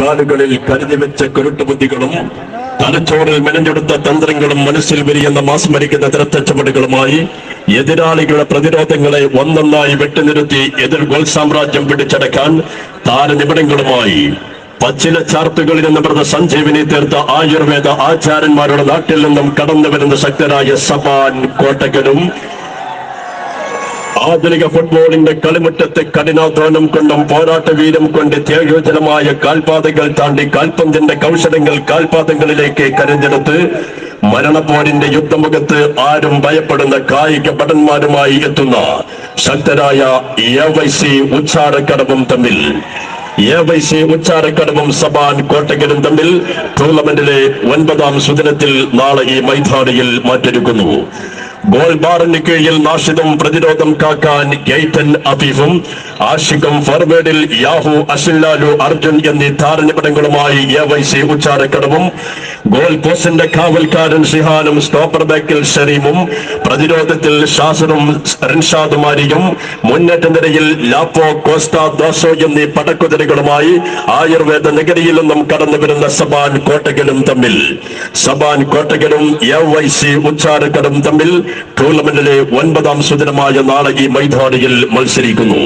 കാലുകളിൽ കരുതി വെച്ച കുരുട്ടുബുദ്ധികളും തലച്ചോറിൽ മെനഞ്ഞെടുത്ത തന്ത്രങ്ങളും മനസ്സിൽ വിരിയുന്ന മാസ്മരിക്കുന്ന തിരത്തച്ചവടുകളുമായി എതിരാളികളുടെ പ്രതിരോധങ്ങളെ ഒന്നൊന്നായി വെട്ടിനിർത്തി എതിർ ഗോൾ സാമ്രാജ്യം പിടിച്ചടക്കാൻ താരനിപുണങ്ങളുമായി പച്ചില ചാർത്തുകളിൽ നിന്ന് പറഞ്ഞ സഞ്ജീവിനി തീർത്ത ആയുർവേദ ആചാര്യന്മാരുടെ നാട്ടിൽ നിന്നും കടന്നു വരുന്ന ശക്തരായ സബാൻ കോട്ടകനും ആധുനിക ഫുട്ബോളിന്റെ കളിമുറ്റത്തെ കഠിനാധ്വാനം കൊണ്ടും പോരാട്ട വീരം കൊണ്ട് ത്യാഗോജനമായ കാൽപാതകൾ താണ്ടി കാൽപന്തിന്റെ കൗശലങ്ങൾ കാൽപാദങ്ങളിലേക്ക് കരഞ്ഞെടുത്ത് മരണപ്പോരിന്റെ യുദ്ധമുഖത്ത് ആരും ഭയപ്പെടുന്ന കായിക ഭടന്മാരുമായി എത്തുന്ന ശക്തരായ AYC ഉച്ചാരക്കടവും തമ്മിൽ ഉച്ചാരക്കടവും സബാൻ കോട്ടകലും തമ്മിൽ ടൂർണമെന്റിലെ 9ാം സുദിനത്തിൽ നാളെ ഈ മൈതാനിയിൽ മാറ്റൊരുക്കുന്നു. ഗോൾ ബാറിന് കീഴിൽ നാഷിദും പ്രതിരോധം കാക്കാൻ ഗെയ്റ്റൻ അഫീഫും ആഷിഖും ഫോർവേഡിൽ യാഹു അഷില്ലാലു അർജുൻ എന്നീ താരനിപടങ്ങളുമായി AYC ഉച്ചാരക്കടവും ഗോൾ പോസ്റ്റിന്റെ കാവൽക്കാരൻ ഷിഹാനും സ്റ്റോപ്പർ ബാക്കിൽ ഷരീമും പ്രതിരോധത്തിൽ ഷാസറും റിൻഷാദുമാരിയും മുന്നേറ്റ നിരയിൽ ലാപ്പോ കോസ്റ്റ ദോസോ എന്നീ പടക്കുതിരകളുമായി ആയുർവേദ നഗരിയിൽ നിന്നും കടന്നു വരുന്ന സബാൻ കോട്ടകലും തമ്മിൽ AYC ഉച്ചാരക്കടവും തമ്മിൽ ടൂർണമെന്റിലെ 9ാം സുദിനമായ നാളെ ഈ മൈതാനിയിൽ മത്സരിക്കുന്നു.